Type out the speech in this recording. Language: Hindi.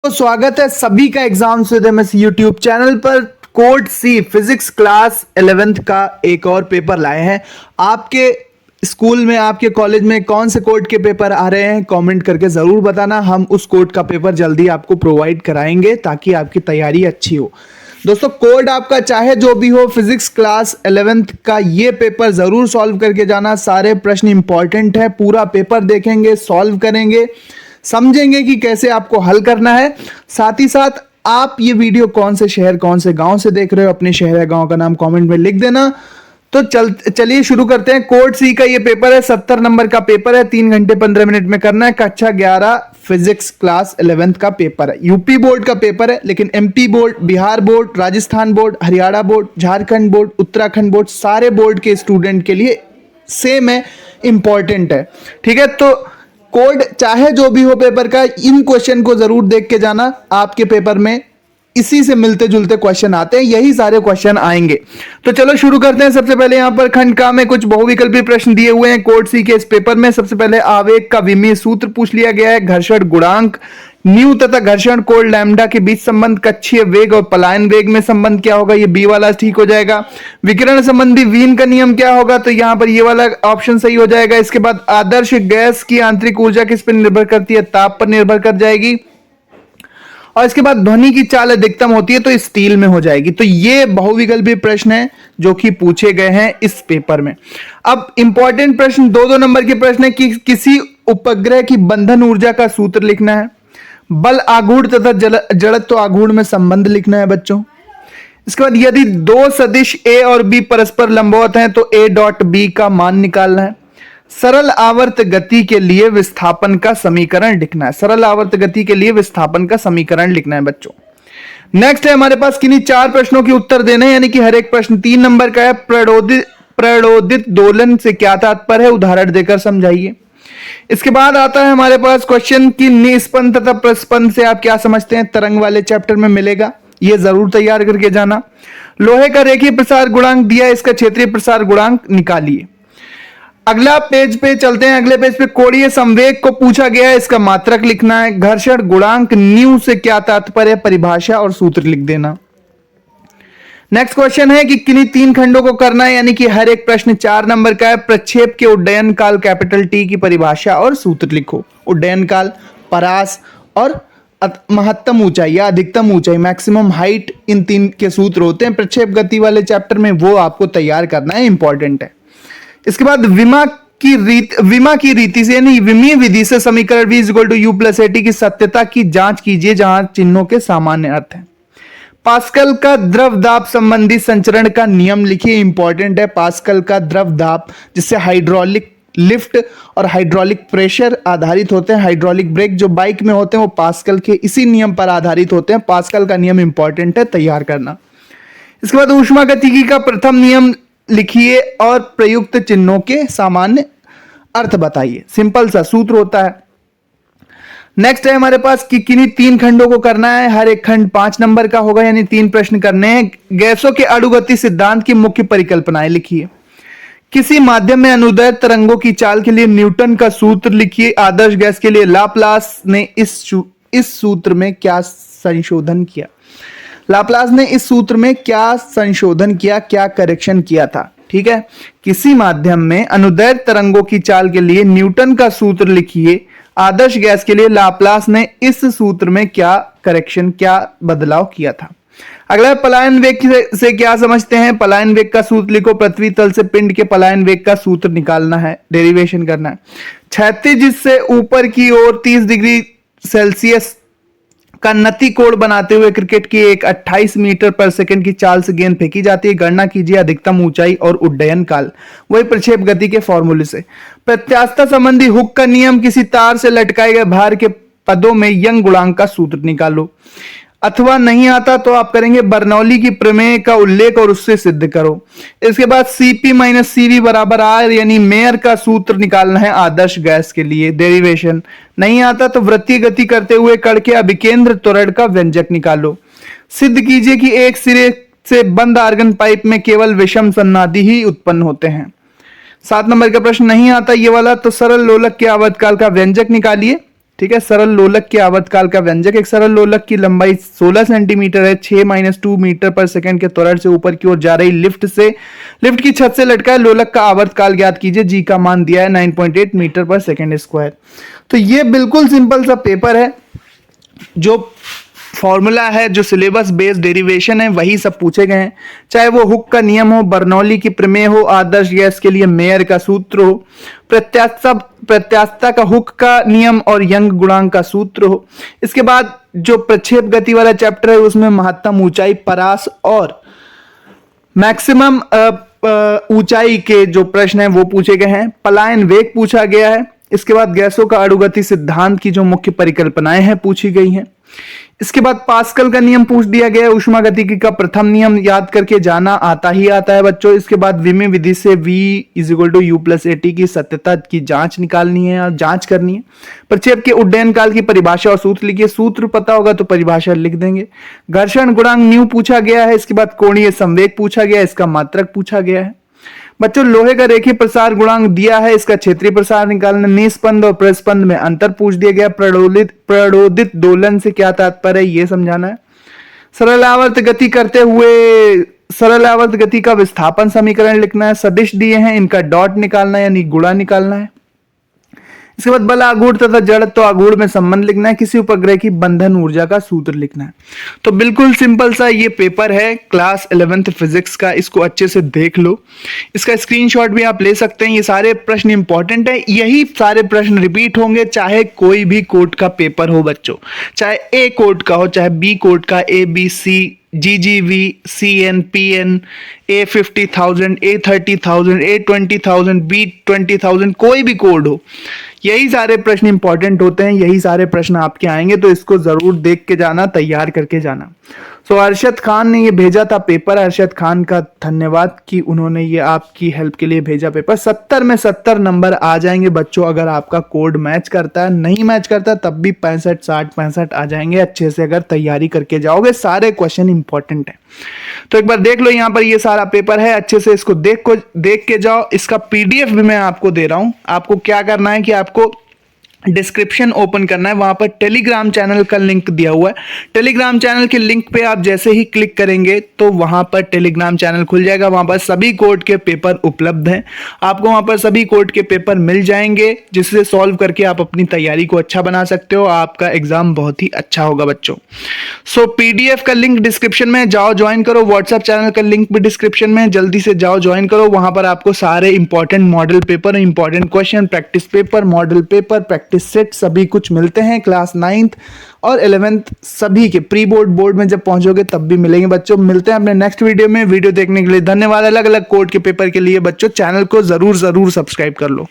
तो स्वागत है सभी का exams with MS YouTube channel पर। कोड सी फिजिक्स क्लास 11th का एक और पेपर लाए हैं। आपके स्कूल में, आपके कॉलेज में कौन से कोड के पेपर आ रहे हैं, कमेंट करके जरूर बताना। हम उस कोड का पेपर जल्दी आपको प्रोवाइड कराएंगे ताकि आपकी तैयारी अच्छी हो। दोस्तों, कोड आपका चाहे जो भी हो, फिजिक्स क्लास 11th का ये पेपर जरूर सॉल्व करके जाना। सारे प्रश्न इंपॉर्टेंट है, पूरा पेपर देखेंगे, सॉल्व करेंगे, समझेंगे कि कैसे आपको हल करना है। साथ ही साथ आप ये वीडियो कौन से शहर, कौन से गांव से देख रहे हो, अपने शहर या गांव का नाम कमेंट में लिख देना। तो चलिए शुरू करते हैं। कोड सी का ये पेपर है, 70 नंबर का पेपर है, 3 घंटे 15 मिनट में करना है। कक्षा 11 फिजिक्स क्लास 11th का पेपर है। यूपी बोर्ड का पेपर है, लेकिन MP board, Bihar board, Rajasthan board, Haryana board, Jharkhand board, Uttarakhand board, सारे बोर्ड के स्टूडेंट के लिए सेम है, इंपॉर्टेंट है। ठीक है, तो कोड चाहे जो भी हो पेपर का, इन क्वेश्चन को जरूर देख के जाना। आपके पेपर में इसी से मिलते जुलते क्वेश्चन आते हैं, यही सारे क्वेश्चन आएंगे। तो चलो शुरू करते हैं। सबसे पहले यहां पर खंड का में कुछ बहुविकल्पी प्रश्न दिए हुए हैं कोड सी के इस पेपर में। सबसे पहले आवेग का विमीय सूत्र पूछ लिया गया है। घर्षण गुणांक, न्यू तथा घर्षण कोण लैम्डा के बीच संबंध, कक्षीय वेग और पलायन वेग में संबंध क्या होगा, ये बी वाला ठीक हो जाएगा। विकिरण संबंधी वीन का नियम क्या होगा, तो यहां पर ये वाला ऑप्शन सही हो जाएगा। इसके बाद आदर्श गैस की आंतरिक ऊर्जा किस पर निर्भर करती है, ताप पर निर्भर कर जाएगी। और इसके बाद ध्वनि की चाल अधिकतम होती है तो स्टील में हो जाएगी। तो ये बहुविकल्पी प्रश्न है जो कि पूछे गए हैं इस पेपर में। अब इंपॉर्टेंट प्रश्न, दो नंबर के प्रश्न है कि किसी उपग्रह की बंधन ऊर्जा का सूत्र लिखना है। बल आघूर्ण तथा जड़त्व आघूर्ण में संबंध लिखना है बच्चों। इसके बाद यदि दो सदिश ए और बी परस्पर लंबवत हैं तो ए डॉट बी का मान निकालना है। सरल आवर्त गति के लिए विस्थापन का समीकरण लिखना है। सरल आवर्त गति के लिए विस्थापन का समीकरण लिखना है बच्चों। नेक्स्ट है हमारे पास किन्हीं 4 प्रश्नों के उत्तर देने हैं, यानी कि हर एक प्रश्न 3 नंबर का है। प्रणोदित दोलन से क्या तात्पर्य है, उदाहरण देकर समझाइए। इसके बाद आता है हमारे पास क्वेश्चन की निस्पंद तथा प्रस्पंद से आप क्या समझते हैं, तरंग वाले चैप्टर में मिलेगा, ये जरूर तैयार करके जाना। लोहे का रेखीय प्रसार गुणांक दिया, इसका क्षेत्रीय प्रसार गुणांक निकालिए। अगला पेज पे चलते हैं। अगले पेज पे कोणीय संवेग को पूछा गया है, इसका मात्रक लिखना है। घर्षण गुणांक न्यू से क्या तात्पर्य, परिभाषा और सूत्र लिख देना। नेक्स्ट क्वेश्चन है कि किन्हीं 3 खंडों को करना है, यानी कि हर एक प्रश्न 4 नंबर का है। प्रक्षेप के उड्डयन काल कैपिटल टी की परिभाषा और सूत्र लिखो। उड्डयन काल, परास और महत्तम ऊंचाई या अधिकतम ऊंचाई, मैक्सिमम हाइट, इन 3 के सूत्र होते हैं प्रक्षेप गति वाले चैप्टर में, वो आपको तैयार करना है, इंपॉर्टेंट है। इसके बाद विमा की रीति से, यानी विमीय विधि से समीकरण v equal to u plus a t की सत्यता की जांच कीजिए जहां चिन्हों के सामान्य अर्थ हैं। पास्कल का द्रव दाब संबंधी संचरण का नियम लिखिए, इंपॉर्टेंट है। पास्कल का द्रव दाब, जिससे हाइड्रोलिक लिफ्ट और हाइड्रोलिक प्रेशर आधारित होते हैं। हाइड्रोलिक ब्रेक जो बाइक में होते हैं वो पास्कल के इसी नियम पर आधारित होते हैं। पास्कल का नियम इंपॉर्टेंट है, तैयार करना। इसके बाद ऊष्मागतिकी का प्रथम नियम लिखिए और प्रयुक्त चिन्हों के सामान्य अर्थ बताइए। सिंपल सा सूत्र होता है। नेक्स्ट है हमारे पास कि किन्हीं 3 खंडों को करना है, हर एक खंड 5 नंबर का होगा, यानी 3 प्रश्न करने हैं। गैसों के अणुगति सिद्धांत की मुख्य परिकल्पनाएं लिखिए। किसी माध्यम में अनुदैर्ध्य तरंगों की चाल के लिए न्यूटन का सूत्र लिखिए। आदर्श गैस के लिए लाप्लास ने इस सूत्र में क्या संशोधन किया। लाप्लास ने इस सूत्र में क्या संशोधन किया, क्या करेक्शन किया था। ठीक है, किसी माध्यम में अनुदैर्ध्य तरंगों की चाल के लिए न्यूटन का सूत्र लिखिए। आदर्श गैस के लिए लाप्लास ने इस सूत्र में क्या करेक्शन, क्या बदलाव किया था। अगला पलायन वेग से क्या समझते हैं। पलायन वेग का सूत्र लिखो। पृथ्वी तल से पिंड के पलायन वेग का सूत्र निकालना है, डेरिवेशन करना है। क्षैतिज से ऊपर की ओर 30 डिग्री सेल्सियस का नति कोण बनाते हुए क्रिकेट की एक 28 मीटर पर सेकंड की चाल से गेंद फेंकी जाती है। गणना कीजिए अधिकतम ऊंचाई और उड्डयन काल, वही प्रक्षेप गति के फॉर्मूले से। प्रत्यास्थता संबंधी हुक का नियम, किसी तार से लटकाए गए भार के पदों में यंग गुणांक का सूत्र निकालो। अथवा नहीं आता तो आप करेंगे बर्नौली की प्रमेय का उल्लेख और उससे सिद्ध करो। इसके बाद सीपी माइनस सीवी बराबर आर, यानी मेयर का सूत्र निकालना है आदर्श गैस के लिए, डेरिवेशन। नहीं आता तो वृत्तीय गति करते हुए कण के अभिकेंद्र त्वरण का व्यंजक निकालो। सिद्ध कीजिए कि एक सिरे से बंद आर्गन पाइप में केवल विषम सन्नादि ही उत्पन्न होते हैं। 7 नंबर का प्रश्न नहीं आता ये वाला, तो सरल लोलक के आवर्तकाल का व्यंजक निकालिए। ठीक है। सरल लोलक के आवर्तकाल का व्यंजक, एक सरल लोलक की लंबाई 16 सेंटीमीटर है, 6-2 मीटर पर सेकंड के त्वरण से ऊपर की ओर जा रही लिफ्ट की छत से लटका है। लोलक का आवर्तकाल ज्ञात कीजिए। जी का मान दिया है 9.8 मीटर पर सेकंड स्क्वायर। तो ये बिल्कुल सिंपल सा पेपर है, जो फॉर्मूला है, जो सिलेबस बेस्ड डेरिवेशन है, वही सब पूछे गए हैं। चाहे वो हुक का नियम हो, बर्नौली की प्रमेय हो, आदर्श गैस के लिए मेयर का सूत्र हो, प्रत्यास्थता का हुक का नियम और यंग गुणांक का सूत्र हो। इसके बाद जो प्रक्षेप गति वाला चैप्टर है उसमें महत्तम ऊंचाई, परास और मैक्सिमम ऊंचाई के जो प्रश्न है वो पूछे गए हैं। पलायन वेग पूछा गया है। इसके बाद गैसों का अणुगति सिद्धांत की जो मुख्य परिकल्पनाएं हैं पूछी गई हैं। इसके बाद पास्कल का नियम पूछ दिया गया है। ऊष्मागतिकी का प्रथम नियम याद करके जाना आता है बच्चों। इसके बाद विमेय विधि से V = U+AT की सत्यता की जांच निकालनी है और जांच करनी है। प्रक्षेप के उड्डयन काल की परिभाषा और सूत्र लिखिए। सूत्र पता होगा तो परिभाषा लिख देंगे। घर्षण गुणांक न्यू पूछा गया है। इसके बाद कोणीय संवेग पूछा गया है, इसका मात्रक पूछा गया है। बच्चों लोहे का रेखीय प्रसार गुणांक दिया है, इसका क्षेत्रीय प्रसार निकालना। निस्पंद और प्रस्पंद में अंतर पूछ दिया गया। प्रणोदित दोलन से क्या तात्पर्य है ये समझाना है। सरल आवर्त गति करते हुए सरल आवर्त गति का विस्थापन समीकरण लिखना है। सदिश दिए हैं, इनका डॉट निकालना है यानी गुणा निकालना है। इसके बाद बल आघूर्ण तथा जड़त्व आघूर्ण में संबंध लिखना है। किसी उपग्रह की बंधन ऊर्जा का सूत्र लिखना है। तो बिल्कुल सिंपल सा ये पेपर है क्लास 11th फिजिक्स का। इसको अच्छे से देख लो, इसका स्क्रीनशॉट भी आप ले सकते हैं। ये सारे प्रश्न इंपॉर्टेंट है, यही सारे प्रश्न रिपीट होंगे चाहे कोई भी कोड का पेपर हो बच्चों, चाहे ए कोड का हो, चाहे बी कोड का, ABC, GGV, CN, PN, A50,000, A30,000, A20,000, B20,000, कोई भी कोड हो, यही सारे प्रश्न इंपॉर्टेंट होते हैं, यही सारे प्रश्न आपके आएंगे। तो इसको जरूर देख के जाना, तैयार करके जाना। सो अरशद खान ने ये भेजा था पेपर। अरशद खान का धन्यवाद कि उन्होंने ये आपकी हेल्प के लिए भेजा पेपर। 70 में 70 नंबर आ जाएंगे बच्चों अगर आपका कोड मैच करता है। नहीं मैच करता तब भी 65, 60, 65 आ जाएंगे अच्छे से अगर तैयारी करके जाओगे। सारे क्वेश्चन इंपॉर्टेंट है। तो एक बार देख लो, यहाँ पर ये सारा पेपर है, अच्छे से इसको देख के जाओ। इसका PDF भी मैं आपको दे रहा हूं। आपको क्या करना है कि आपको डिस्क्रिप्शन ओपन करना है, वहां पर टेलीग्राम चैनल का लिंक दिया हुआ है। टेलीग्राम चैनल के लिंक पे आप जैसे ही क्लिक करेंगे तो वहां पर टेलीग्राम चैनल खुल जाएगा। वहां पर सभी कोड के पेपर उपलब्ध हैं। आपको वहां पर सभी कोड के पेपर मिल जाएंगे, जिससे सॉल्व करके आप अपनी तैयारी को अच्छा बना सकते हो। आपका एग्जाम बहुत ही अच्छा होगा बच्चों। सो PDF का लिंक डिस्क्रिप्शन में, जाओ ज्वाइन करो। व्हाट्सएप चैनल का लिंक भी डिस्क्रिप्शन में, जल्दी से जाओ ज्वाइन करो। वहां पर आपको सारे important model paper, important question, practice paper, model paper, practice set सभी कुछ मिलते हैं। क्लास 9th और 11th सभी के प्री बोर्ड में जब पहुंचोगे तब भी मिलेंगे बच्चों। मिलते हैं अपने नेक्स्ट वीडियो में। वीडियो देखने के लिए धन्यवाद। अलग अलग कोड के पेपर के लिए बच्चों चैनल को जरूर सब्सक्राइब कर लो।